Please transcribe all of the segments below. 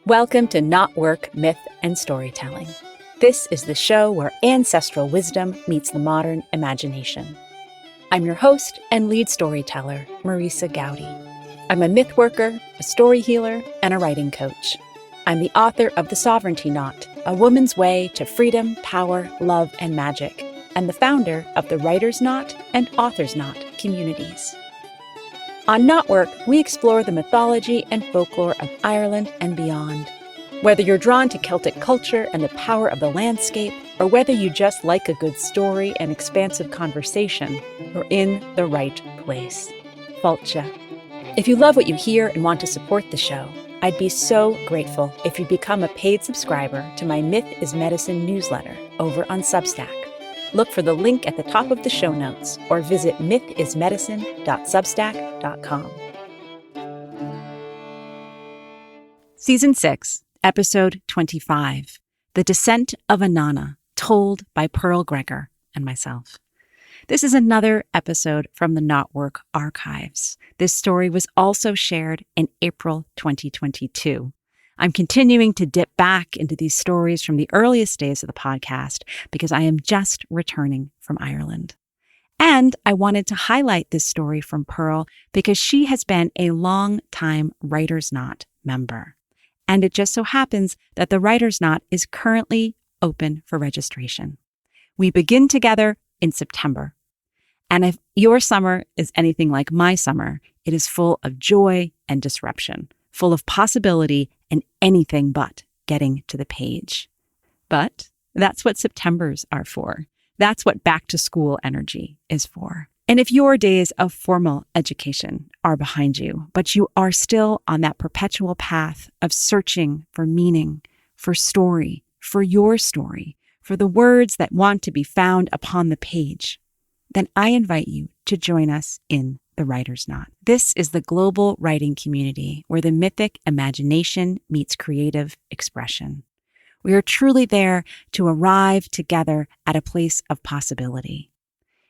Welcome to KnotWork Myth and Storytelling. This is the show where ancestral wisdom meets the modern imagination. I'm your host and lead storyteller, Marisa Gowdy. I'm a myth worker, a story healer, and a writing coach. I'm the author of The Sovereignty Knot, A Woman's Way to Freedom, Power, Love, and Magic, and the founder of the Writer's Knot and Author's Knot communities. On KnotWork, we explore the mythology and folklore of Ireland and beyond. Whether you're drawn to Celtic culture and the power of the landscape, or whether you just like a good story and expansive conversation, you're in the right place. Falcha. If you love what you hear and want to support the show, I'd be so grateful if you become a paid subscriber to my Myth is Medicine newsletter over on Substack. Look for the link at the top of the show notes or visit mythismedicine.substack.com. Season 6, Episode 25, The Descent of Inanna, told by Pearl Gregor and myself. This is another episode from the KnotWork archives. This story was also shared in April 2022. I'm continuing to dip back into these stories from the earliest days of the podcast because I am just returning from Ireland. And I wanted to highlight this story from Pearl because she has been a long-time Writer's Knot member. And it just so happens that the Writer's Knot is currently open for registration. We begin together in September. And if your summer is anything like my summer, it is full of joy and disruption, full of possibility and anything but getting to the page. But that's what Septembers are for. That's what back to school energy is for. And if your days of formal education are behind you, but you are still on that perpetual path of searching for meaning, for story, for your story, for the words that want to be found upon the page, then I invite you to join us in the Writer's Knot. This is the global writing community where the mythic imagination meets creative expression. We are truly there to arrive together at a place of possibility.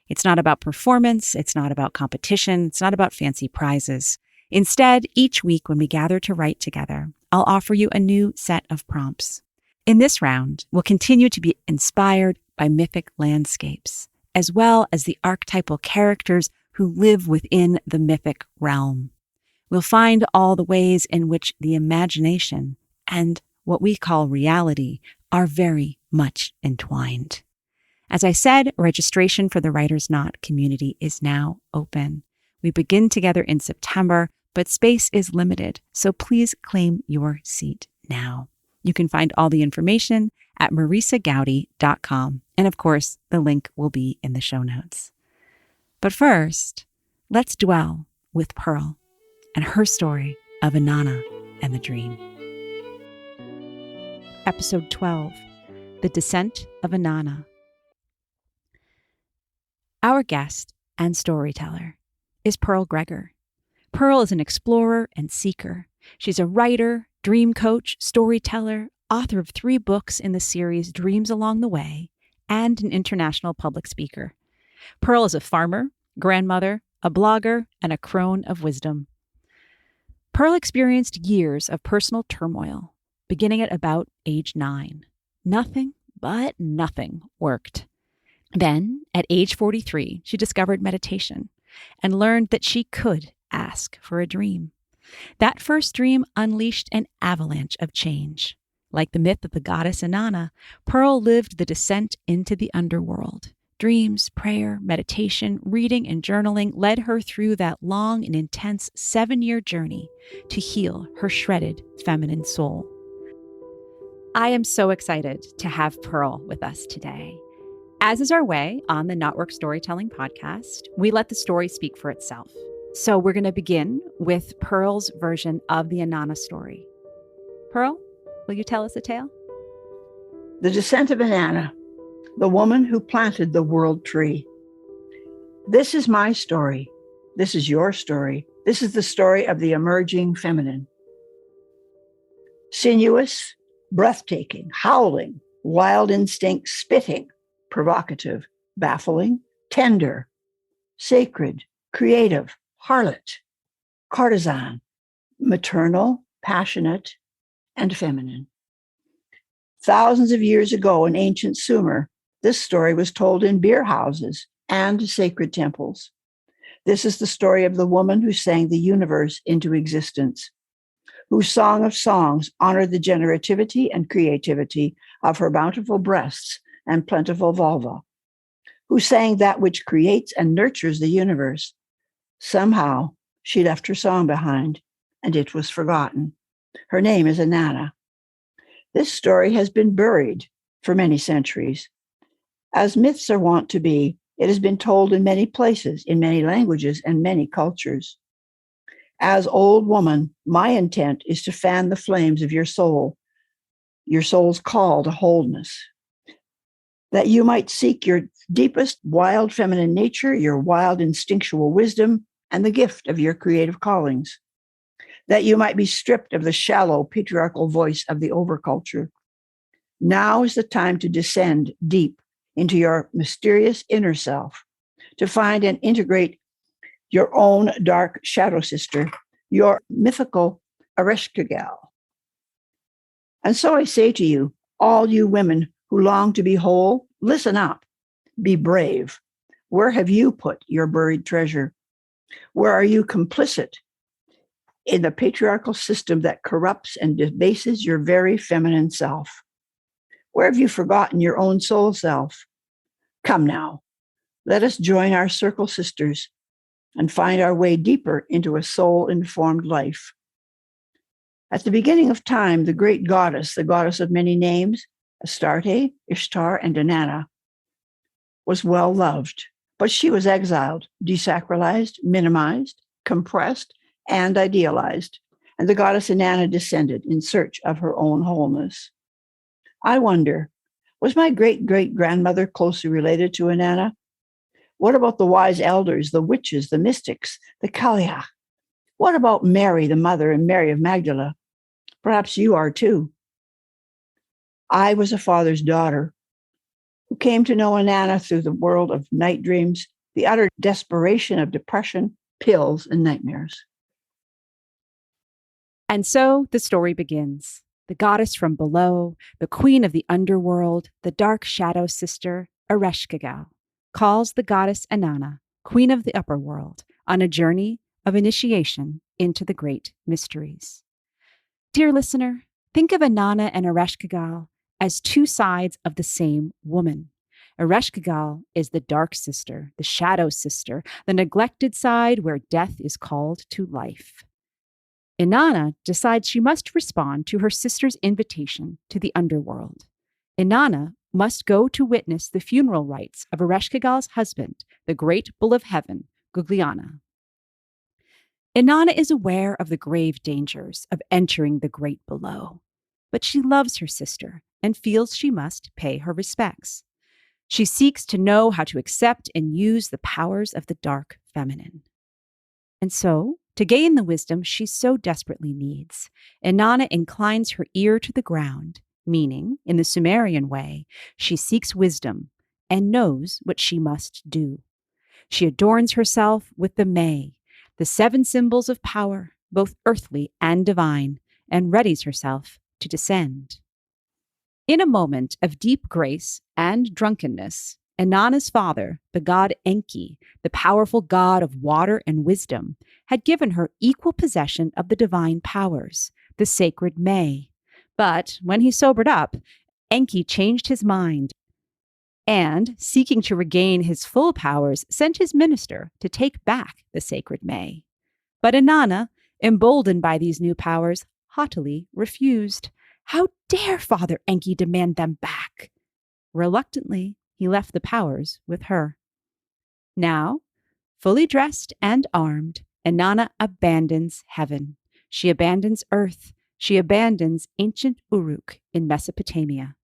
It's not about performance, it's not about competition, it's not about fancy prizes. Instead, each week when we gather to write together, I'll offer you a new set of prompts. In this round, we'll continue to be inspired by mythic landscapes, as well as the archetypal characters who live within the mythic realm. We'll find all the ways in which the imagination and what we call reality are very much entwined. As I said, registration for the Writer's Knot community is now open. We begin together in September, but space is limited, so please claim your seat now. You can find all the information at marisagowdy.com, and of course, the link will be in the show notes. But first, let's dwell with Pearl and her story of Inanna and the dream. Episode 12, The Descent of Inanna. Our guest and storyteller is Pearl Gregor. Pearl is an explorer and seeker. She's a writer, dream coach, storyteller, author of 3 books in the series Dreams Along the Way, and an international public speaker. Pearl is a farmer, grandmother, a blogger, and a crone of wisdom. Pearl experienced years of personal turmoil, beginning at about age 9. Nothing but nothing worked. Then, at age 43, she discovered meditation and learned that she could ask for a dream. That first dream unleashed an avalanche of change. Like the myth of the goddess Inanna, Pearl lived the descent into the underworld. Dreams, prayer, meditation, reading, and journaling led her through that long and intense 7-year journey to heal her shredded feminine soul. I am so excited to have Pearl with us today. As is our way on the KnotWork Storytelling podcast, we let the story speak for itself. So we're going to begin with Pearl's version of the Inanna story. Pearl, will you tell us a tale? The Descent of Inanna, the woman who planted the world tree. This is my story. This is your story. This is the story of the emerging feminine. Sinuous, breathtaking, howling, wild instinct spitting, provocative, baffling, tender, sacred, creative, harlot, courtesan, maternal, passionate, and feminine. Thousands of years ago in ancient Sumer, this story was told in beer houses and sacred temples. This is the story of the woman who sang the universe into existence, whose song of songs honored the generativity and creativity of her bountiful breasts and plentiful vulva, who sang that which creates and nurtures the universe. Somehow, she left her song behind, and it was forgotten. Her name is Inanna. This story has been buried for many centuries. As myths are wont to be, it has been told in many places, in many languages, and many cultures. As old woman, my intent is to fan the flames of your soul's call to wholeness, that you might seek your deepest wild feminine nature, your wild instinctual wisdom, and the gift of your creative callings, that you might be stripped of the shallow patriarchal voice of the overculture. Now is the time to descend deep into your mysterious inner self, to find and integrate your own dark shadow sister, your mythical Ereshkigal. And so I say to you, all you women who long to be whole, listen up, be brave. Where have you put your buried treasure? Where are you complicit in the patriarchal system that corrupts and debases your very feminine self? Where have you forgotten your own soul self? Come now, let us join our circle sisters and find our way deeper into a soul-informed life. At the beginning of time, the great goddess, the goddess of many names, Astarte, Ishtar, and Inanna, was well loved, but she was exiled, desacralized, minimized, compressed, and idealized, and the goddess Inanna descended in search of her own wholeness. I wonder, was my great-great-grandmother closely related to Inanna? What about the wise elders, the witches, the mystics, the Kaliach? What about Mary, the mother, and Mary of Magdala? Perhaps you are too. I was a father's daughter who came to know Inanna through the world of night dreams, the utter desperation of depression, pills, and nightmares. And so the story begins. The goddess from below, the queen of the underworld, the dark shadow sister, Ereshkigal, calls the goddess Inanna, queen of the upperworld, on a journey of initiation into the great mysteries. Dear listener, think of Inanna and Ereshkigal as two sides of the same woman. Ereshkigal is the dark sister, the shadow sister, the neglected side where death is called to life. Inanna decides she must respond to her sister's invitation to the underworld. Inanna must go to witness the funeral rites of Ereshkigal's husband, the great bull of heaven, Gugliana. Inanna is aware of the grave dangers of entering the great below, but she loves her sister and feels she must pay her respects. She seeks to know how to accept and use the powers of the dark feminine. And so, to gain the wisdom she so desperately needs, Inanna inclines her ear to the ground, meaning, in the Sumerian way, she seeks wisdom and knows what she must do. She adorns herself with the May, the 7 symbols of power, both earthly and divine, and readies herself to descend. In a moment of deep grace and drunkenness, Inanna's father, the god Enki, the powerful god of water and wisdom, had given her equal possession of the divine powers, the sacred May. But when he sobered up, Enki changed his mind and, seeking to regain his full powers, sent his minister to take back the sacred May. But Inanna, emboldened by these new powers, haughtily refused. How dare Father Enki demand them back? Reluctantly, he left the powers with her. Now, fully dressed and armed, Inanna abandons heaven. She abandons earth. She abandons ancient Uruk in Mesopotamia.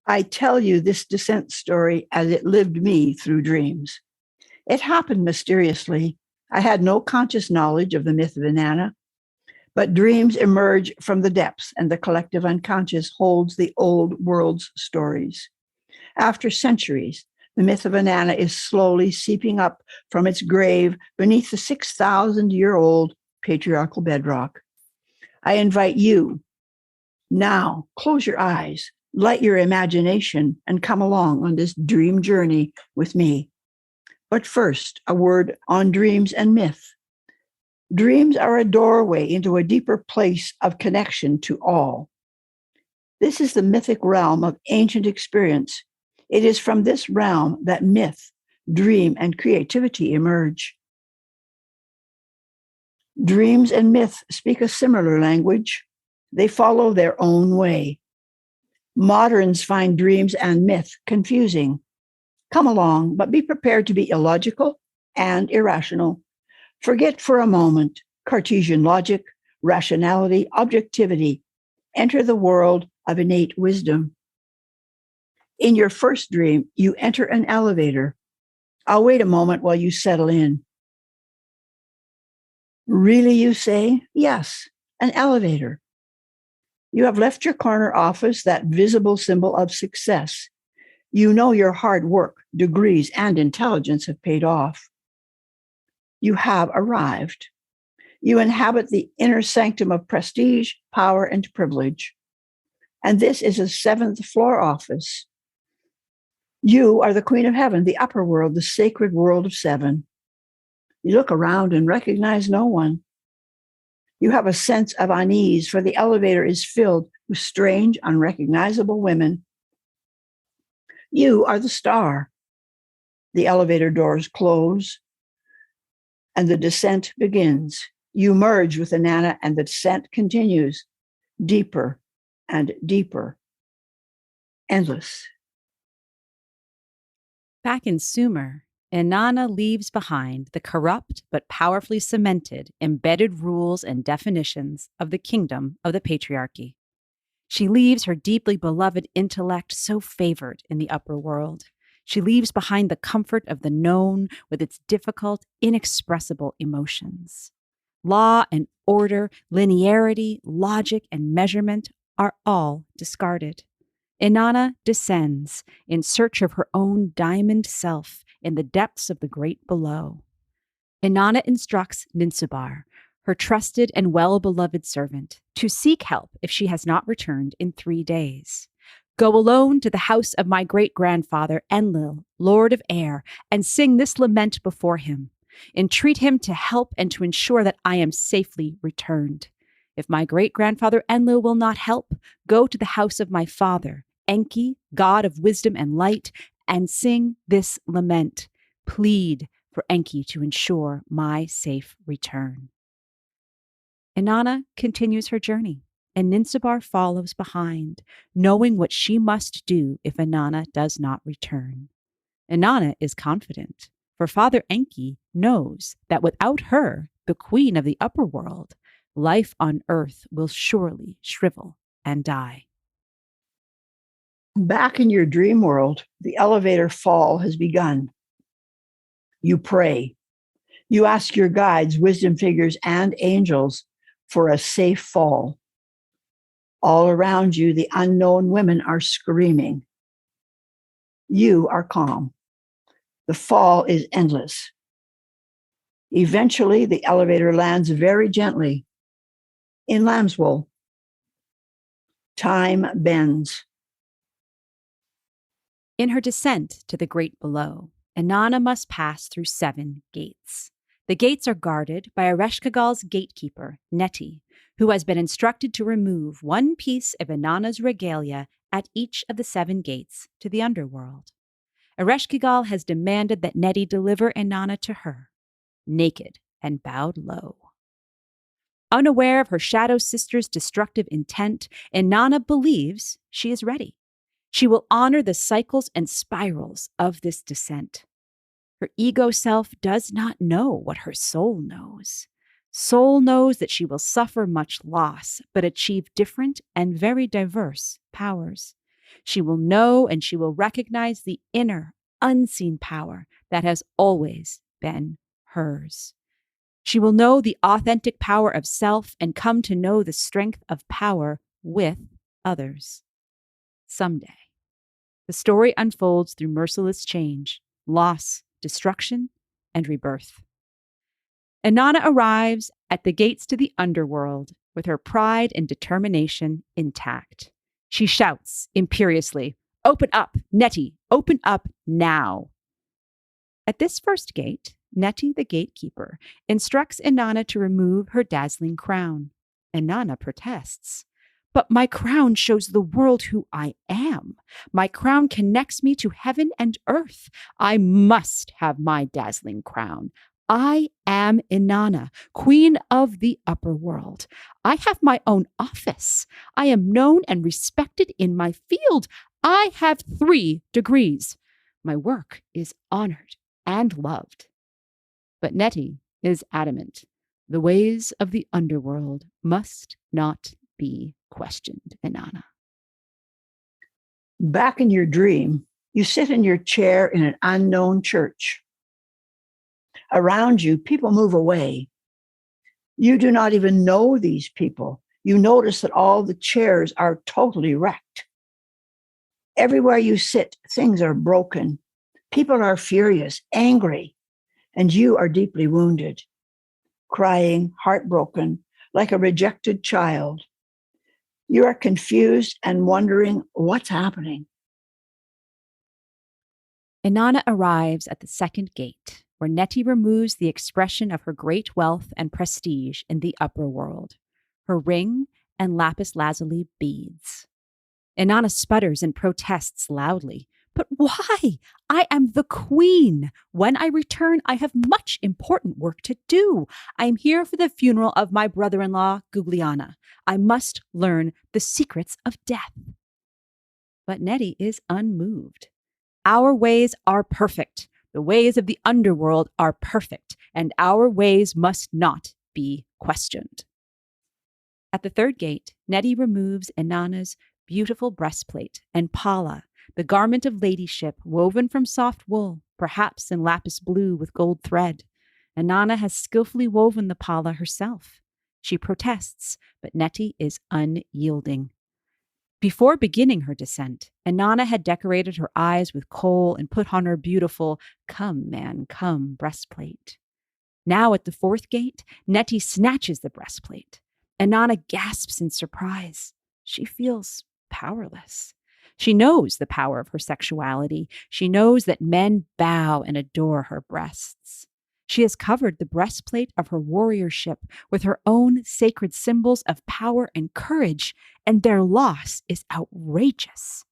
I tell you this descent story as it lived me through dreams. It happened mysteriously. I had no conscious knowledge of the myth of Inanna, but dreams emerge from the depths, and the collective unconscious holds the old world's stories. After centuries, the myth of Inanna is slowly seeping up from its grave beneath the 6,000-year-old patriarchal bedrock. I invite you now, close your eyes, light your imagination, and come along on this dream journey with me. But first, a word on dreams and myth. Dreams are a doorway into a deeper place of connection to all. This is the mythic realm of ancient experience. It is from this realm that myth, dream, and creativity emerge. Dreams and myth speak a similar language. They follow their own way. Moderns find dreams and myth confusing. Come along, but be prepared to be illogical and irrational. Forget for a moment Cartesian logic, rationality, objectivity. Enter the world of innate wisdom. In your first dream, you enter an elevator. I'll wait a moment while you settle in. Really, you say? Yes, an elevator. You have left your corner office, that visible symbol of success. You know your hard work, degrees, and intelligence have paid off. You have arrived. You inhabit the inner sanctum of prestige, power, and privilege. And this is a 7th floor office. You are the Queen of Heaven, the Upperworld, the sacred world of 7. You look around and recognize no one. You have a sense of unease, for the elevator is filled with strange, unrecognizable women. You are the star. The elevator doors close, and the descent begins. You merge with Inanna, and the descent continues, deeper and deeper, endless. Back in Sumer, Inanna leaves behind the corrupt but powerfully cemented, embedded rules and definitions of the kingdom of the patriarchy. She leaves her deeply beloved intellect so favored in the upper world. She leaves behind the comfort of the known with its difficult, inexpressible emotions. Law and order, linearity, logic, and measurement are all discarded. Inanna descends in search of her own diamond self in the depths of the great below. Inanna instructs Ninsubar, her trusted and well-beloved servant, to seek help if she has not returned in 3 days. Go alone to the house of my great-grandfather Enlil, Lord of Air, and sing this lament before him. Entreat him to help and to ensure that I am safely returned. If my great-grandfather Enlil will not help, go to the house of my father, Enki, god of wisdom and light, and sing this lament. Plead for Enki to ensure my safe return. Inanna continues her journey, and Ninsubar follows behind, knowing what she must do if Inanna does not return. Inanna is confident, for Father Enki knows that without her, the queen of the upper world, life on earth will surely shrivel and die. Back in your dream world, the elevator fall has begun. You pray. You ask your guides, wisdom figures, and angels for a safe fall. All around you, the unknown women are screaming. You are calm. The fall is endless. Eventually, the elevator lands very gently in Lambswool. Time bends. In her descent to the great below, Inanna must pass through 7 gates. The gates are guarded by Ereshkigal's gatekeeper, Neti, who has been instructed to remove 1 piece of Inanna's regalia at each of the 7 gates to the Underworld. Ereshkigal has demanded that Neti deliver Inanna to her, naked and bowed low. Unaware of her shadow sister's destructive intent, Inanna believes she is ready. She will honor the cycles and spirals of this descent. Her ego self does not know what her soul knows. Soul knows that she will suffer much loss, but achieve different and very diverse powers. She will know and she will recognize the inner, unseen power that has always been hers. She will know the authentic power of self and come to know the strength of power with others. Someday, the story unfolds through merciless change, loss, destruction, and rebirth. Inanna arrives at the gates to the Underworld with her pride and determination intact. She shouts imperiously, "Open up, Nettie, open up now." At this first gate, Nettie, the gatekeeper, instructs Inanna to remove her dazzling crown. Inanna protests. "But my crown shows the world who I am. My crown connects me to heaven and earth. I must have my dazzling crown. I am Inanna, queen of the Upperworld. I have my own office. I am known and respected in my field. I have 3 degrees. My work is honored and loved." But Nettie is adamant. The ways of the underworld must not be questioned, Inanna. Back in your dream, you sit in your chair in an unknown church. Around you, people move away. You do not even know these people. You notice that all the chairs are totally wrecked. Everywhere you sit, things are broken. People are furious, angry, and you are deeply wounded, crying, heartbroken, like a rejected child. You are confused and wondering what's happening. Inanna arrives at the second gate, where Nettie removes the expression of her great wealth and prestige in the upper world, her ring and lapis lazuli beads. Inanna sputters and protests loudly. "But why? I am the queen. When I return, I have much important work to do. I am here for the funeral of my brother-in-law, Gugliana. I must learn the secrets of death." But Nettie is unmoved. "Our ways are perfect. The ways of the underworld are perfect, and our ways must not be questioned." At the third gate, Nettie removes Inanna's beautiful breastplate and pala, the garment of ladyship woven from soft wool, perhaps in lapis blue with gold thread. Inanna has skillfully woven the pala herself. She protests, but Nettie is unyielding. Before beginning her descent, Inanna had decorated her eyes with kohl and put on her beautiful "Come, man, come" breastplate. Now at the fourth gate, Nettie snatches the breastplate. Inanna gasps in surprise. She feels powerless. She knows the power of her sexuality. She knows that men bow and adore her breasts. She has covered the breastplate of her warriorship with her own sacred symbols of power and courage, and their loss is outrageous.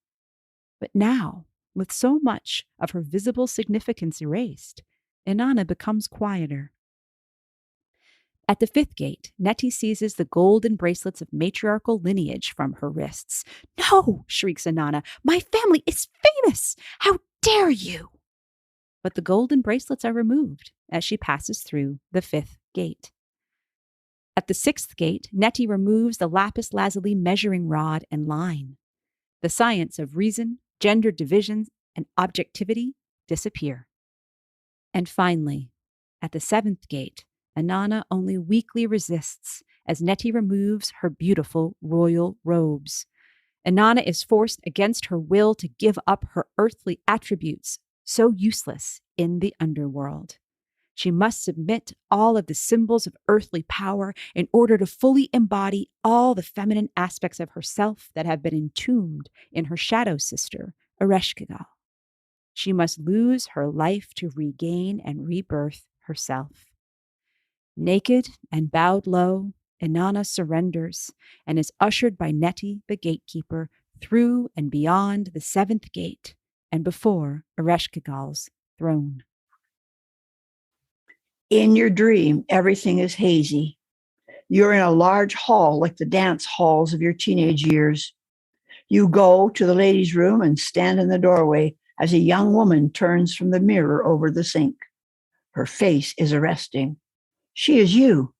But now, with so much of her visible significance erased, Inanna becomes quieter. At the fifth gate, Nettie seizes the golden bracelets of matriarchal lineage from her wrists. "No!" shrieks Inanna. "My family is famous! How dare you!" But the golden bracelets are removed as she passes through the fifth gate. At the sixth gate, Nettie removes the lapis lazuli measuring rod and line. The science of reason, gender divisions, and objectivity disappear. And finally, at the seventh gate, Inanna only weakly resists as Nettie removes her beautiful royal robes. Inanna is forced against her will to give up her earthly attributes, so useless in the underworld. She must submit all of the symbols of earthly power in order to fully embody all the feminine aspects of herself that have been entombed in her shadow sister, Ereshkigal. She must lose her life to regain and rebirth herself. Naked and bowed low, Inanna surrenders and is ushered by Nettie, the gatekeeper, through and beyond the seventh gate and before Ereshkigal's throne. In your dream, everything is hazy. You're in a large hall like the dance halls of your teenage years. You go to the ladies' room and stand in the doorway as a young woman turns from the mirror over the sink. Her face is arresting. She is you.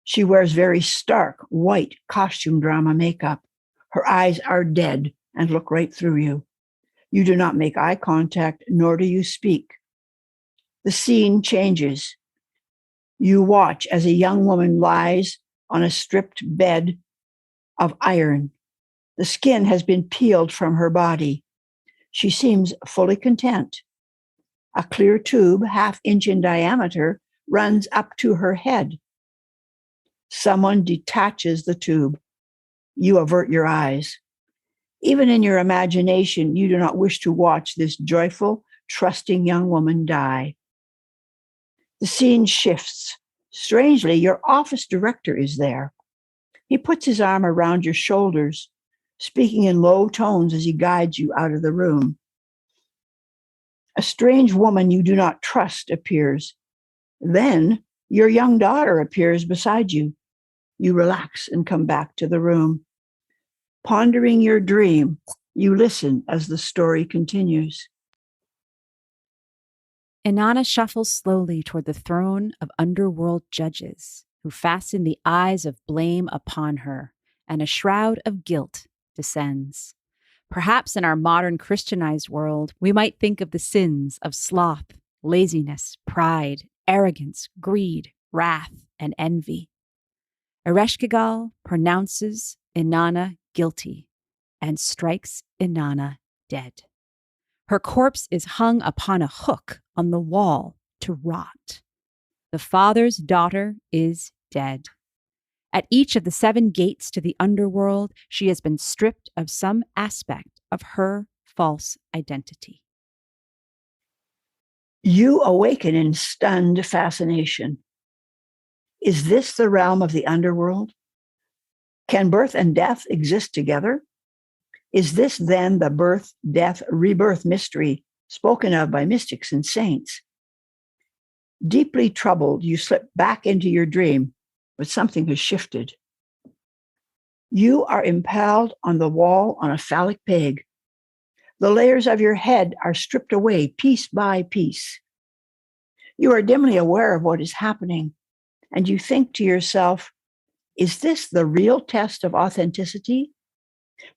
She wears very stark, white costume drama makeup. Her eyes are dead and look right through you. You do not make eye contact, nor do you speak. The scene changes. You watch as a young woman lies on a stripped bed of iron. The skin has been peeled from her body. She seems fully content. A clear tube, half-inch in diameter, runs up to her head. Someone detaches the tube. You avert your eyes. Even in your imagination, you do not wish to watch this joyful, trusting young woman die. The scene shifts. Strangely, your office director is there. He puts his arm around your shoulders, speaking in low tones as he guides you out of the room. A strange woman you do not trust appears. Then your young daughter appears beside you. You relax and come back to the room. Pondering your dream, you listen as the story continues. Inanna shuffles slowly toward the throne of underworld judges who fasten the eyes of blame upon her, and a shroud of guilt descends. Perhaps in our modern Christianized world, we might think of the sins of sloth, laziness, pride, arrogance, greed, wrath, and envy. Ereshkigal pronounces Inanna guilty and strikes Inanna dead. Her corpse is hung upon a hook on the wall to rot. The father's daughter is dead. At each of the 7 gates to the underworld, she has been stripped of some aspect of her false identity. You awaken in stunned fascination. Is this the realm of the underworld? Can birth and death exist together? Is this then the birth, death, rebirth mystery spoken of by mystics and saints? Deeply troubled, you slip back into your dream, but something has shifted. You are impaled on the wall on a phallic peg. The layers of your head are stripped away piece by piece. You are dimly aware of what is happening, and you think to yourself, is this the real test of authenticity?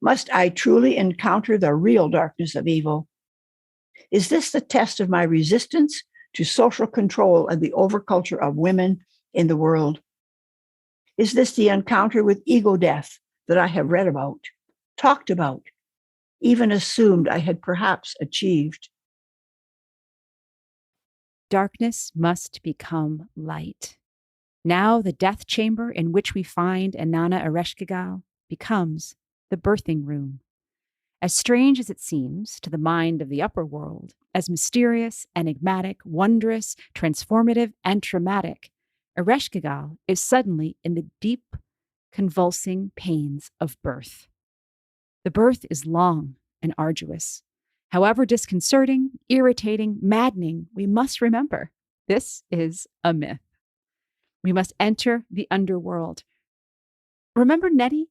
Must I truly encounter the real darkness of evil? Is this the test of my resistance to social control and the overculture of women in the world? Is this the encounter with ego death that I have read about, talked about, even assumed I had perhaps achieved? Darkness must become light. Now the death chamber in which we find Inanna Ereshkigal becomes the birthing room. As strange as it seems to the mind of the Upperworld, as mysterious, enigmatic, wondrous, transformative, and traumatic, Ereshkigal is suddenly in the deep, convulsing pains of birth. The birth is long and arduous. However disconcerting, irritating, maddening, we must remember this is a myth. We must enter the underworld. Remember Nettie?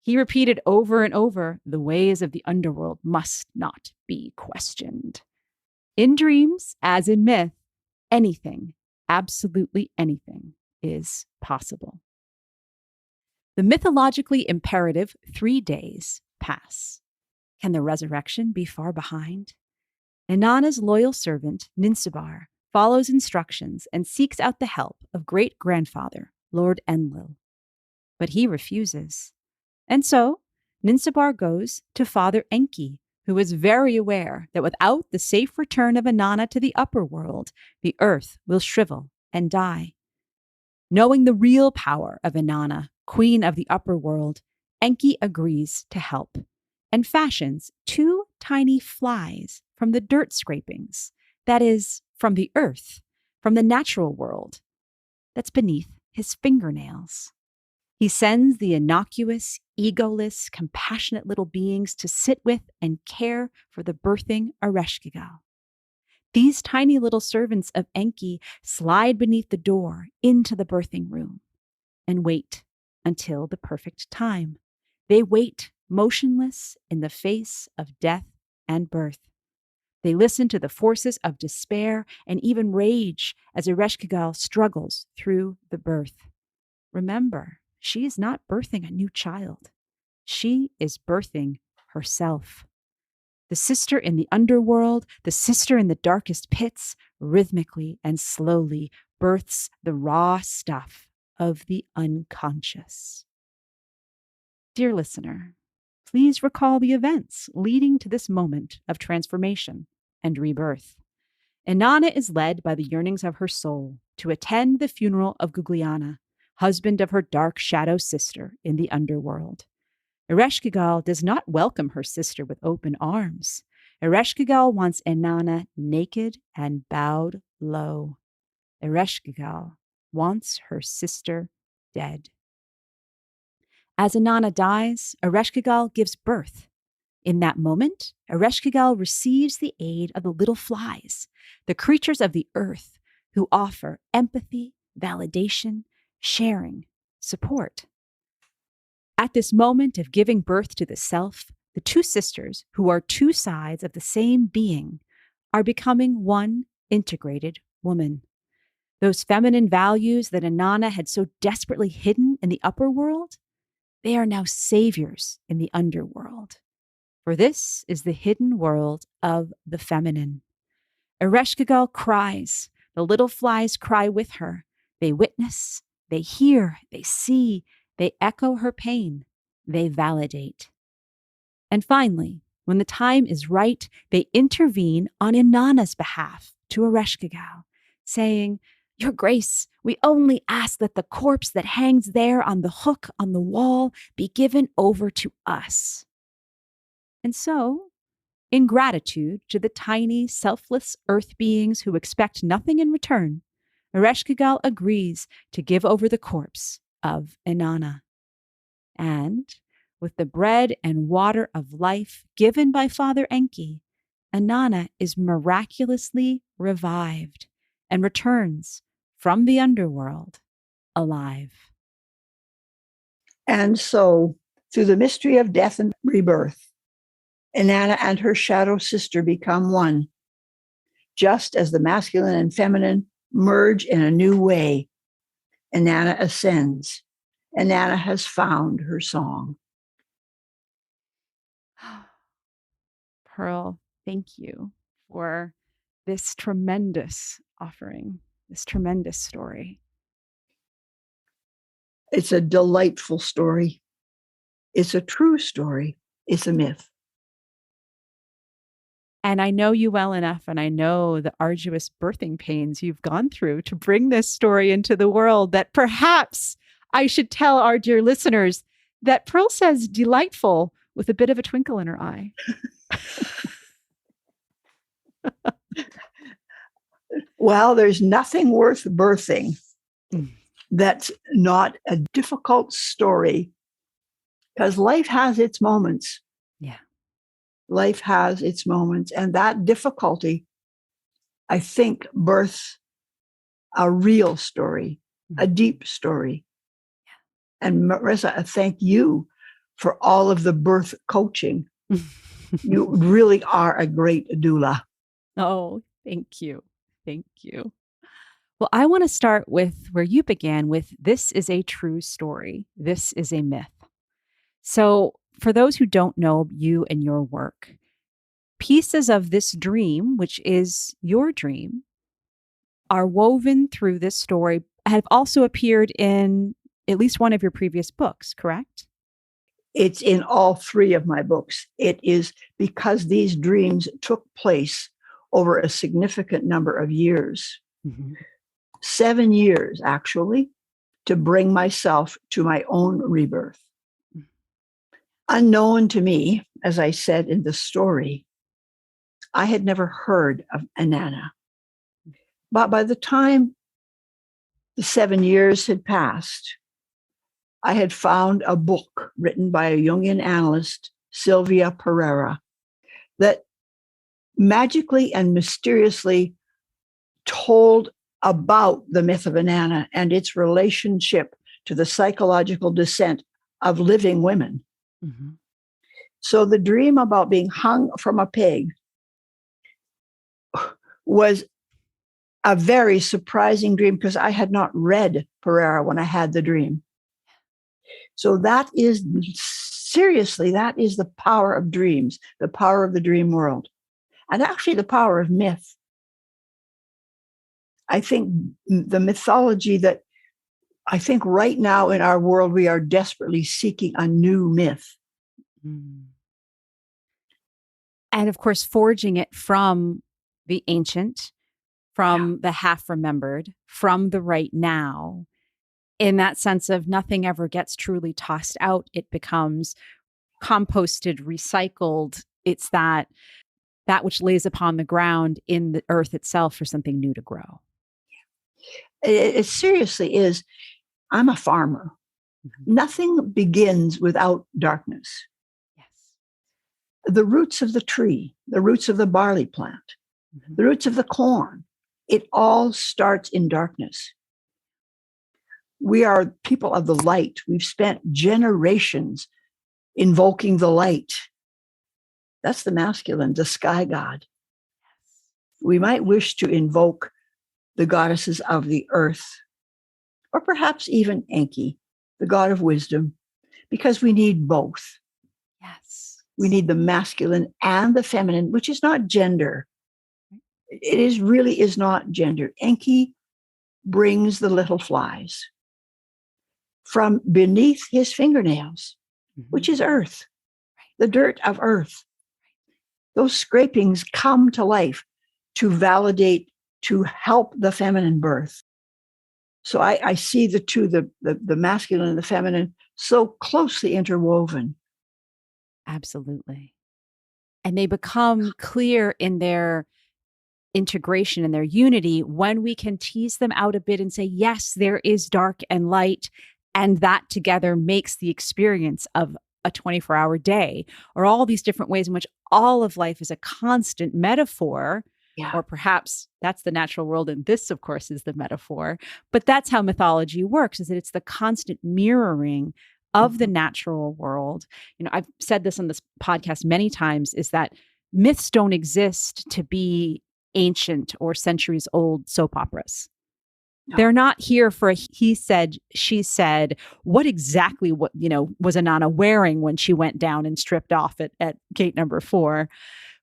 He repeated over and over, the ways of the underworld must not be questioned. In dreams, as in myth, anything, absolutely anything, is possible. The mythologically imperative 3 days pass. Can the resurrection be far behind? Inanna's loyal servant, Ninsibar, follows instructions and seeks out the help of great-grandfather, Lord Enlil. But he refuses. And so, Ninsibar goes to Father Enki, who is very aware that without the safe return of Inanna to the Upperworld, the earth will shrivel and die. Knowing the real power of Inanna, queen of the Upperworld, Enki agrees to help and fashions 2 tiny flies from the dirt scrapings, that is, from the earth, from the natural world, that's beneath his fingernails. He sends the innocuous, egoless, compassionate little beings to sit with and care for the birthing Ereshkigal. These tiny little servants of Enki slide beneath the door into the birthing room and wait until the perfect time. They wait motionless in the face of death and birth. They listen to the forces of despair and even rage as Ereshkigal struggles through the birth. Remember, she is not birthing a new child. She is birthing herself. The sister in the underworld, the sister in the darkest pits, rhythmically and slowly births the raw stuff of the unconscious. Dear listener, please recall the events leading to this moment of transformation and rebirth. Inanna is led by the yearnings of her soul to attend the funeral of Gugliana, husband of her dark shadow sister in the Underworld. Ereshkigal does not welcome her sister with open arms. Ereshkigal wants Inanna naked and bowed low. Ereshkigal wants her sister dead. As Inanna dies, Ereshkigal gives birth. In that moment, Ereshkigal receives the aid of the little flies, the creatures of the earth who offer empathy, validation, sharing, support. At this moment of giving birth to the self, the two sisters, who are two sides of the same being, are becoming one integrated woman. Those feminine values that Inanna had so desperately hidden in the Upperworld, they are now saviors in the Underworld. For this is the hidden world of the feminine. Ereshkigal cries. The little flies cry with her. They witness, they hear, they see, they echo her pain, they validate. And finally, when the time is right, they intervene on Inanna's behalf to Ereshkigal, saying, "Your Grace, we only ask that the corpse that hangs there on the hook on the wall be given over to us." And so, in gratitude to the tiny, selfless earth beings who expect nothing in return, Ereshkigal agrees to give over the corpse of Inanna. And with the bread and water of life given by Father Enki, Inanna is miraculously revived and returns from the Underworld alive. And so, through the mystery of death and rebirth, Inanna and her shadow sister become one, just as the masculine and feminine merge in a new way. Inanna ascends. Inanna has found her song. Pearl, thank you for this tremendous offering, this tremendous story. It's a delightful story. It's a true story. It's a myth. And I know you well enough, and I know the arduous birthing pains you've gone through to bring this story into the world, that perhaps I should tell our dear listeners that Pearl says delightful with a bit of a twinkle in her eye. Well, there's nothing worth birthing that's not a difficult story, because life has its moments. Yeah. Life has its moments. And that difficulty, I think, births a real story, a deep story. Yeah. And Marisa, I thank you for all of the birth coaching. You really are a great doula. Oh, thank you. Thank you. Well, I want to start with where you began with, this is a true story. This is a myth. So for those who don't know you and your work, pieces of this dream, which is your dream, are woven through this story, have also appeared in at least one of your previous books, correct? It's in all three of my books. It is because these dreams took place over a significant number of years. 7 years, actually, to bring myself to my own rebirth. Unknown to me, as I said in the story, I had never heard of Inanna. But by the time the 7 years had passed, I had found a book written by a Jungian analyst, Sylvia Pereira, that magically and mysteriously told about the myth of Inanna and its relationship to the psychological descent of living women. So the dream about being hung from a peg was a very surprising dream, because I had not read Pereira when I had the dream. So that is, seriously, that is the power of dreams, the power of the dream world, and actually the power of myth. I think the mythology that I think right now in our world, we are desperately seeking a new myth. And of course, forging it from the ancient, from the half remembered, from the right now. in that sense of nothing ever gets truly tossed out. It becomes composted, recycled. It's that which lays upon the ground in the earth itself for something new to grow. It seriously is. I'm a farmer. Nothing begins without darkness. Yes. The roots of the tree, the roots of the barley plant, the roots of the corn, it all starts in darkness. We are people of the light. We've spent generations invoking the light. That's the masculine, the sky god. We might wish to invoke the goddesses of the earth, or perhaps even Enki, the god of wisdom, because we need both. Yes. We need the masculine and the feminine, which is not gender. It really is not gender. Enki brings the little flies from beneath his fingernails, which is earth, the dirt of earth. Those scrapings come to life to validate, to help the feminine birth. So I see the two, the masculine and the feminine, so closely interwoven. Absolutely. And they become clear in their integration and their unity when we can tease them out a bit and say, yes, there is dark and light, and that together makes the experience of a 24-hour day, or all these different ways in which all of life is a constant metaphor. Yeah. Or perhaps that's the natural world, and this, of course, is the metaphor. But that's how mythology works, is that it's the constant mirroring of the natural world. You know, I've said this on this podcast many times, is that myths don't exist to be ancient or centuries old soap operas. No. They're not here for a he said, she said, what exactly was Inanna wearing when she went down and stripped off at gate number 4.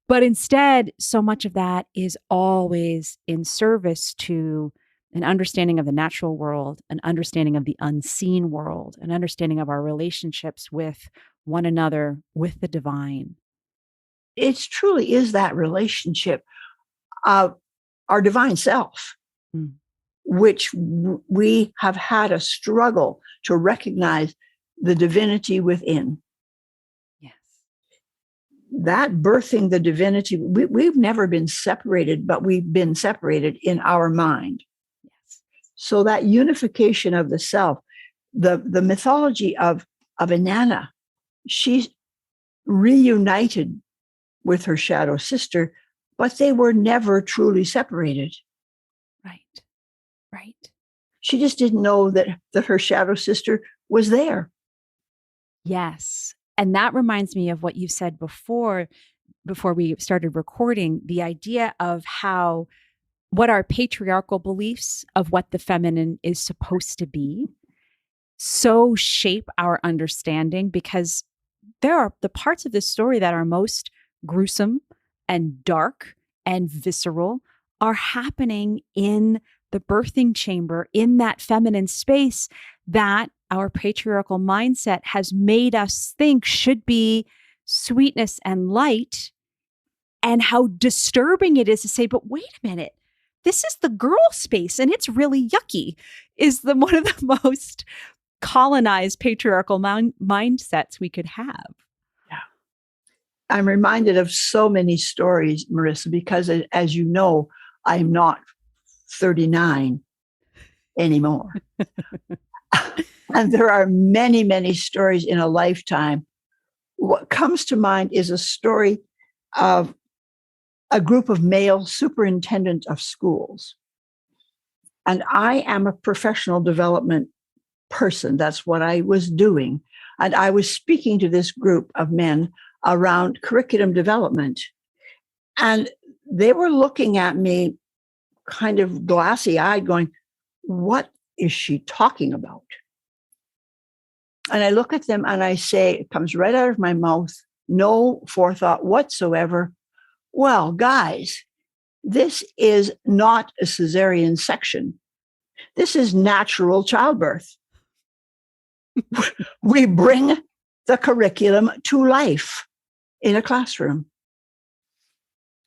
But instead, so much of that is always in service to an understanding of the natural world, an understanding of the unseen world, an understanding of our relationships with one another, with the divine. It truly is that relationship of our divine self, which we have had a struggle to recognize the divinity within. That birthing the divinity, we've never been separated, but we've been separated in our mind. Yes. So that unification of the self, the mythology of Inanna, she's reunited with her shadow sister, but they were never truly separated. Right. She just didn't know that her shadow sister was there. Yes. And that reminds me of what you said before we started recording, the idea of what our patriarchal beliefs of what the feminine is supposed to be so shape our understanding, because there are the parts of this story that are most gruesome and dark and visceral are happening in the birthing chamber, in that feminine space that our patriarchal mindset has made us think should be sweetness and light, and how disturbing it is to say, but wait a minute, this is the girl space and it's really yucky, is one of the most colonized patriarchal mindsets we could have. Yeah. I'm reminded of so many stories, Marisa, because as you know, I'm not 39 anymore. And there are many, many stories in a lifetime. What comes to mind is a story of a group of male superintendents of schools. And I am a professional development person. That's what I was doing. And I was speaking to this group of men around curriculum development. And they were looking at me kind of glassy-eyed going, what is she talking about? And I look at them and I say, it comes right out of my mouth, no forethought whatsoever. Well, guys, this is not a cesarean section. This is natural childbirth. We bring the curriculum to life in a classroom.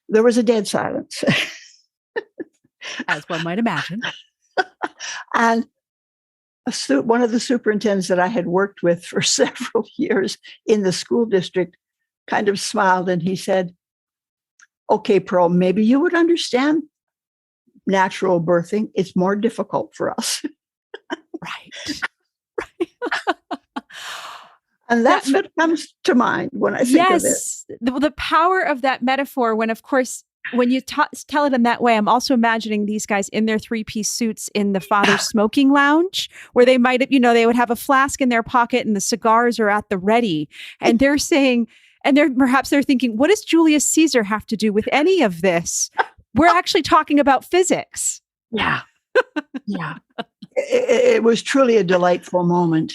There was a dead silence. As one might imagine. And one of the superintendents that I had worked with for several years in the school district kind of smiled and he said, okay, Pearl, maybe you would understand natural birthing. It's more difficult for us. Right. And that's what comes to mind when I think of it. The power of that metaphor when, of course, when you tell it in that way, I'm also imagining these guys in their 3-piece suits in the father's smoking lounge where they might have, they would have a flask in their pocket and the cigars are at the ready. And they're saying, perhaps they're thinking, what does Julius Caesar have to do with any of this? We're actually talking about physics. Yeah. Yeah. It was truly a delightful moment.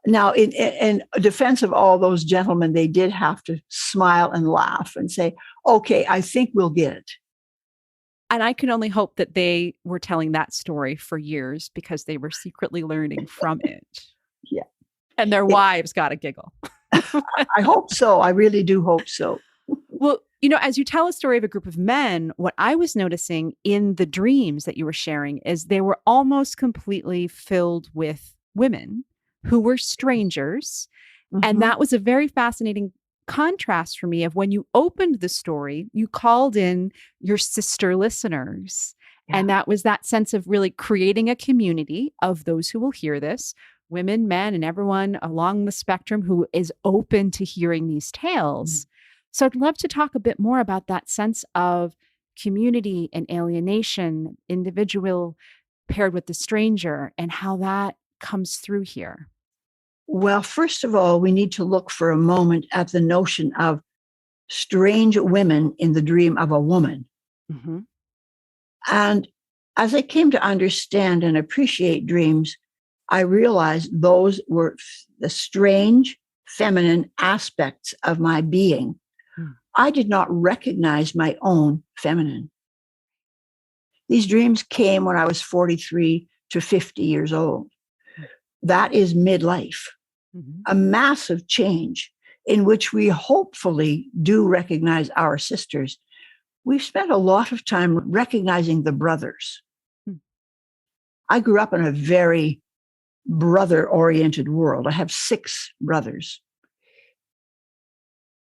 Now, in defense of all those gentlemen, they did have to smile and laugh and say, okay, I think we'll get it. And I can only hope that they were telling that story for years because they were secretly learning from it. Yeah. And their wives got a giggle. I hope so. I really do hope so. Well, as you tell a story of a group of men, what I was noticing in the dreams that you were sharing is they were almost completely filled with women who were strangers. Mm-hmm. And that was a very fascinating contrast for me of when you opened the story, you called in your sister listeners. Yeah. And that was that sense of really creating a community of those who will hear this, women, men, and everyone along the spectrum who is open to hearing these tales. Mm-hmm. So I'd love to talk a bit more about that sense of community and alienation, individual paired with the stranger, and how that comes through here. Well, first of all, we need to look for a moment at the notion of strange women in the dream of a woman. Mm-hmm. And as I came to understand and appreciate dreams, I realized those were the strange feminine aspects of my being. I did not recognize my own feminine. These dreams came when I was 43 to 50 years old. That is midlife, a massive change in which we hopefully do recognize our sisters. We've spent a lot of time recognizing the brothers. I grew up in a very brother-oriented world. I have 6 brothers.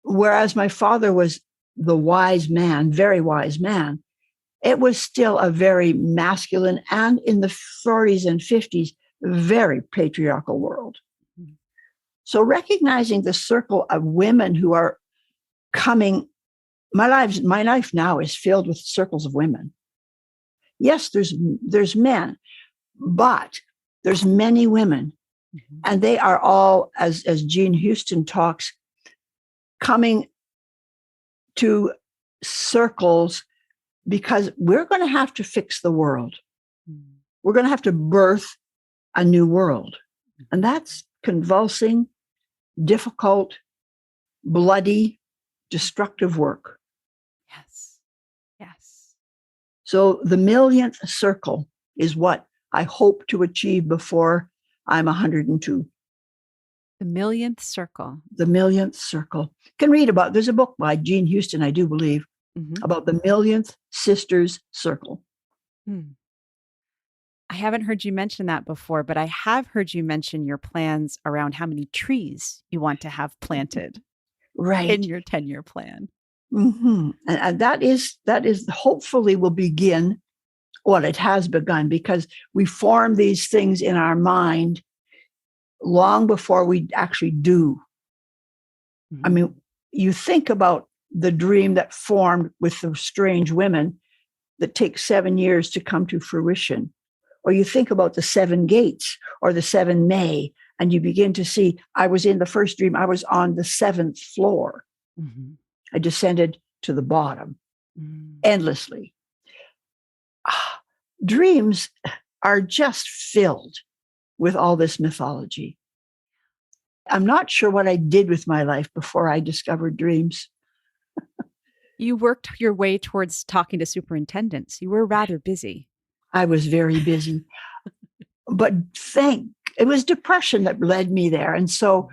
Whereas my father was the wise man, very wise man, it was still a very masculine and in the 40s and 50s, very patriarchal world. Mm-hmm. So recognizing the circle of women who are coming, my life now is filled with circles of women. Yes, there's men, but there's many women, mm-hmm. and they are all, as Jean Houston talks, coming to circles because we're going to have to fix the world. Mm-hmm. We're going to have to birth a new world. And that's convulsing, difficult, bloody, destructive work. Yes. Yes. So the millionth circle is what I hope to achieve before I'm 102. The millionth circle. The millionth circle. You can read about, there's a book by Jean Houston, I do believe, mm-hmm. about the millionth sisters circle. I haven't heard you mention that before, but I have heard you mention your plans around how many trees you want to have planted in your 10-year plan. Mm-hmm. And that is hopefully will begin, well, it has begun because we form these things in our mind long before we actually do. Mm-hmm. I mean, you think about the dream that formed with the strange women that takes 7 years to come to fruition. Or you think about the 7 gates or the 7 May, and you begin to see, I was in the first dream, I was on the 7th floor. Mm-hmm. I descended to the bottom endlessly. Dreams are just filled with all this mythology. I'm not sure what I did with my life before I discovered dreams. You worked your way towards talking to superintendents. You were rather busy. I was very busy. But it was depression that led me there. And so,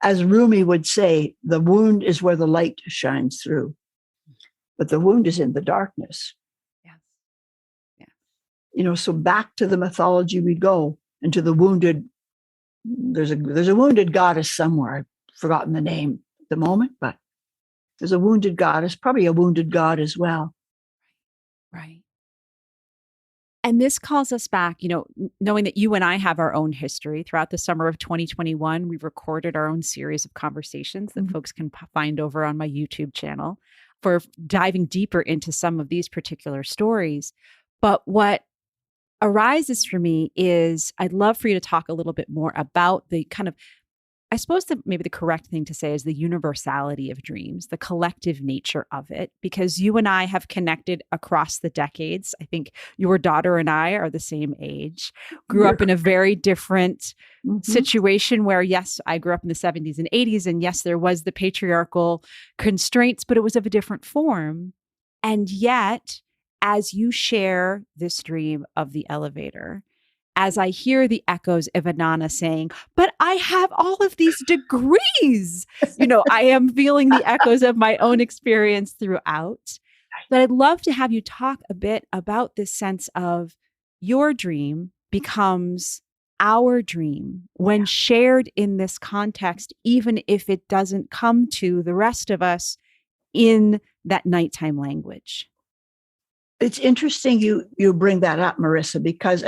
as Rumi would say, the wound is where the light shines through. But the wound is in the darkness. Yes. Yeah. So back to the mythology we go. and to the wounded. There's a wounded goddess somewhere. I've forgotten the name at the moment, but there's a wounded goddess, probably a wounded god as well. Right. And this calls us back, knowing that you and I have our own history. Throughout the summer of 2021, we recorded our own series of conversations that folks can find over on my YouTube channel for diving deeper into some of these particular stories. But what arises for me is I'd love for you to talk a little bit more about the kind of, I suppose maybe the correct thing to say is the universality of dreams, the collective nature of it, because you and I have connected across the decades. I think your daughter and I are the same age, grew up in a very different situation where, yes, I grew up in the 70s and 80s, and yes, there was the patriarchal constraints, but it was of a different form. And yet, as you share this dream of the elevator, as I hear the echoes of Inanna saying, but I have all of these degrees, I am feeling the echoes of my own experience throughout. But I'd love to have you talk a bit about this sense of your dream becomes our dream when shared in this context, even if it doesn't come to the rest of us in that nighttime language. It's interesting you bring that up, Marisa, because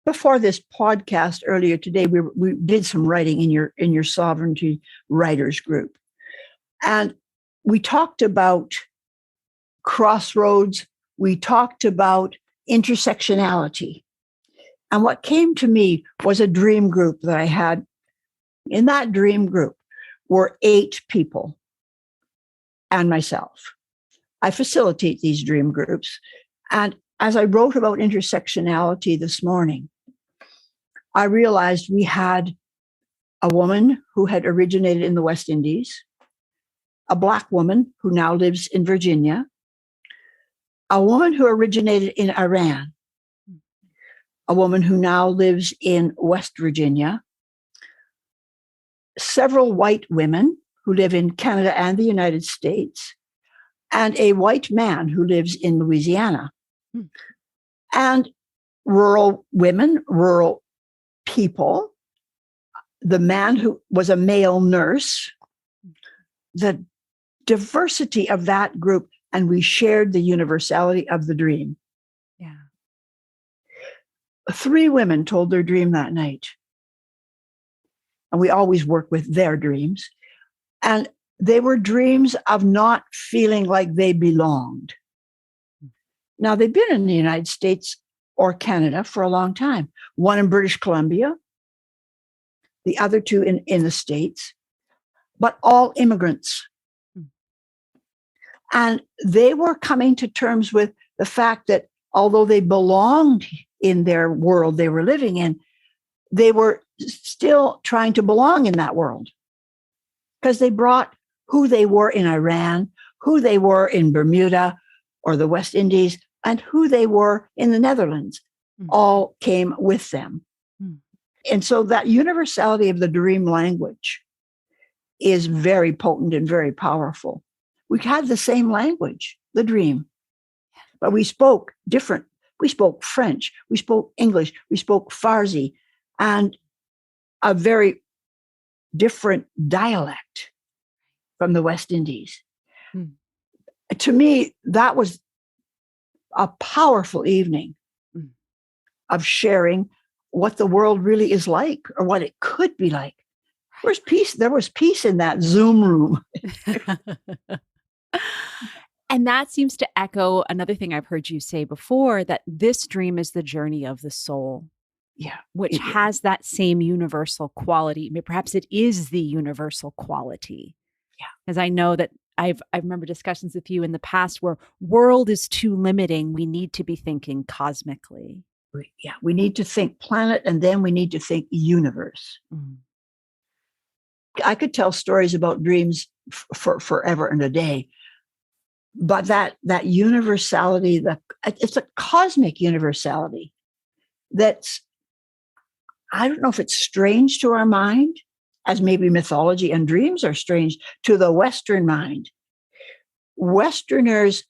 before this podcast earlier today, we did some writing in your Sovereignty Writers group. And we talked about crossroads. We talked about intersectionality. And what came to me was a dream group that I had. In that dream group were 8 people and myself. I facilitate these dream groups. And as I wrote about intersectionality this morning, I realized we had a woman who had originated in the West Indies, a Black woman who now lives in Virginia, a woman who originated in Iran, a woman who now lives in West Virginia, several white women who live in Canada and the United States, and a white man who lives in Louisiana. And rural women, rural people, the man who was a male nurse, the diversity of that group, and we shared the universality of the dream. Yeah. 3 women told their dream that night. And we always work with their dreams. And they were dreams of not feeling like they belonged. Now, they've been in the United States or Canada for a long time. One in British Columbia, the other 2 in the States, but all immigrants. And they were coming to terms with the fact that although they belonged in their world they were living in, they were still trying to belong in that world because they brought who they were in Iran, who they were in Bermuda or the West Indies, and who they were in the Netherlands, all came with them. And so that universality of the dream language is very potent and very powerful. We had the same language, the dream, but we spoke different. We spoke French, we spoke English, we spoke Farsi, and a very different dialect from the West Indies. To me, that was a powerful evening of sharing what the world really is like or what it could be like. There was peace in that Zoom room. And that seems to echo another thing I've heard you say before, that this dream is the journey of the soul. Yeah. Which has that same universal quality. I mean, perhaps it is the universal quality. Yeah. Because I know that I remember discussions with you in the past where world is too limiting. We need to be thinking cosmically. Yeah. We need to think planet, and then we need to think universe. I could tell stories about dreams for forever and a day. But that universality, it's a cosmic universality that's, I don't know if it's strange to our mind, as maybe mythology and dreams are strange to the Western mind. Westerners,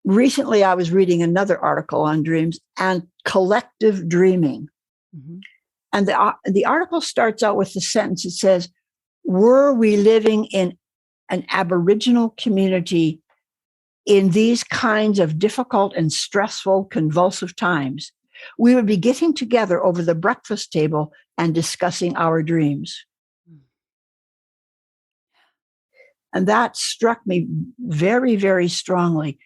Recently, I was reading another article on dreams and collective dreaming. Mm-hmm. And the article starts out with the sentence. It says, were we living in an Aboriginal community in these kinds of difficult and stressful, convulsive times, we would be getting together over the breakfast table and discussing our dreams. And that struck me very, very strongly.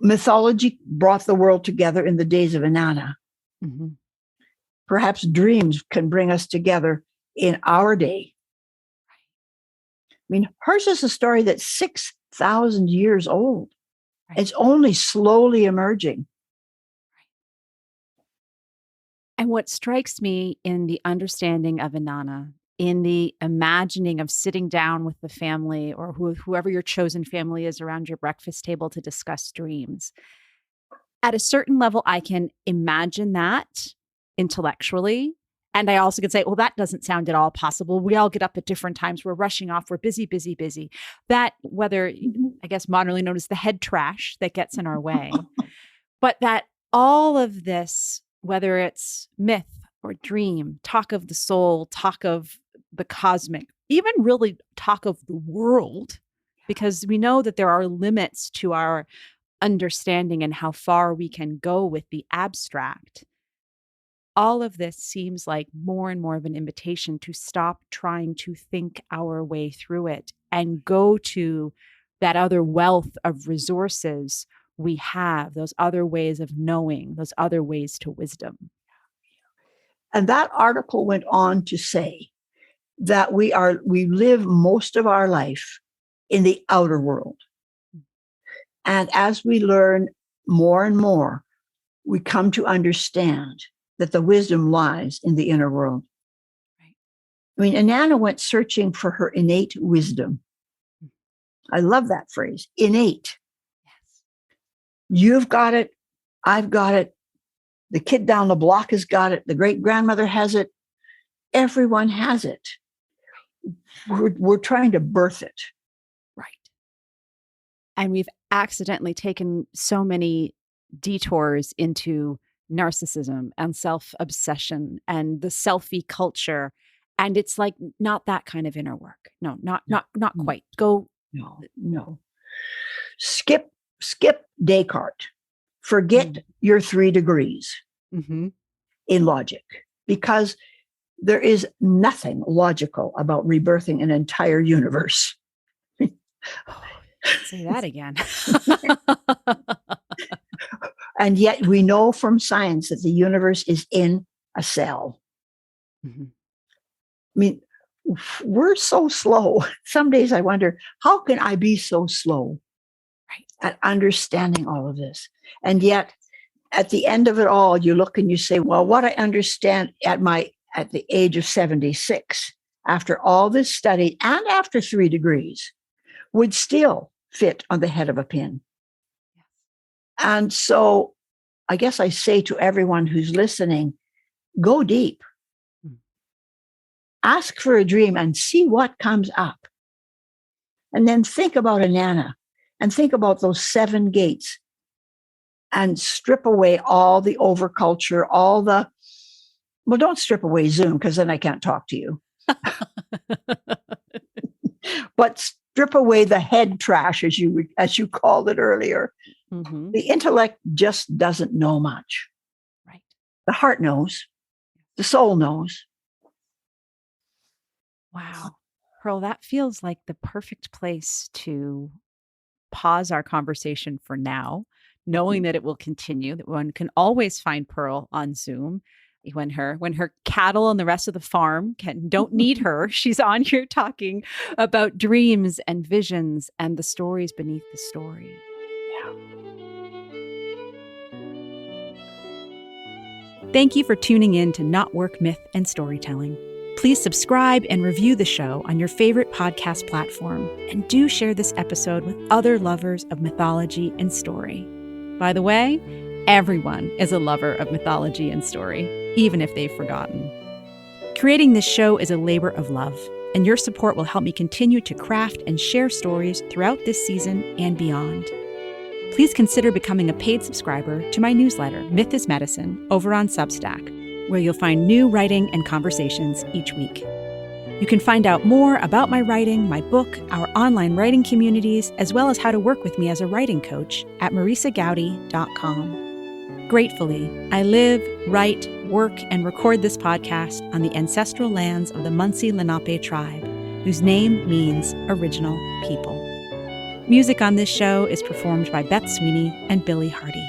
Mythology brought the world together in the days of Inanna. Mm-hmm. Perhaps dreams can bring us together in our day. I mean, hers is a story that's 6,000 years old. Right. It's only slowly emerging. And what strikes me in the understanding of Inanna, in the imagining of sitting down with the family or whoever your chosen family is around your breakfast table to discuss dreams, at a certain level, I can imagine that intellectually. And I also could say, well, that doesn't sound at all possible. We all get up at different times. We're rushing off. We're busy, busy, busy. That, whether, I guess, modernly known as the head trash that gets in our way. But that all of this, whether it's myth or dream, talk of the soul, talk of the cosmic, even really talk of the world, because we know that there are limits to our understanding and how far we can go with the abstract. All of this seems like more and more of an invitation to stop trying to think our way through it and go to that other wealth of resources we have, those other ways of knowing, those other ways to wisdom. And that article went on to say that we live most of our life in the outer world. And as we learn more and more, we come to understand that the wisdom lies in the inner world. Right. I mean, Inanna went searching for her innate wisdom. I love that phrase, innate. Yes. You've got it. I've got it. The kid down the block has got it. The great-grandmother has it. Everyone has it. We're trying to birth it. Right. And we've accidentally taken so many detours into narcissism and self-obsession and the selfie culture. And it's like not that kind of inner work. No, not quite. Go. No. Skip Descartes. Forget your 3 degrees in logic, because there is nothing logical about rebirthing an entire universe. Say that again. And yet we know from science that the universe is in a cell. Mm-hmm. I mean, we're so slow. Some days I wonder, how can I be so slow at understanding all of this? And yet, at the end of it all, you look and you say, well, what I understand at the age of 76, after all this study and after 3 degrees, would still fit on the head of a pin. Yes. And so I guess I say to everyone who's listening, go deep. Ask for a dream and see what comes up. And then think about Inanna and think about those 7 gates and strip away all the overculture, don't strip away Zoom, because then I can't talk to you. But strip away the head trash, as you called it earlier. Mm-hmm. The intellect just doesn't know much. Right. The heart knows. The soul knows. Wow. Pearl, that feels like the perfect place to pause our conversation for now, knowing that it will continue, that one can always find Pearl on Zoom. When her cattle and the rest of the farm don't need her, she's on here talking about dreams and visions and the stories beneath the story. Yeah. Thank you for tuning in to KnotWork Myth and Storytelling. Please subscribe and review the show on your favorite podcast platform, and do share this episode with other lovers of mythology and story. By the way, everyone is a lover of mythology and story, even if they've forgotten. Creating this show is a labor of love, and your support will help me continue to craft and share stories throughout this season and beyond. please consider becoming a paid subscriber to my newsletter, Myth is Medicine, over on Substack, where you'll find new writing and conversations each week. You can find out more about my writing, my book, our online writing communities, as well as how to work with me as a writing coach at marisagowdy.com. Gratefully, I live, write, work, and record this podcast on the ancestral lands of the Munsee Lenape tribe, whose name means original people. Music on this show is performed by Beth Sweeney and Billy Hardy.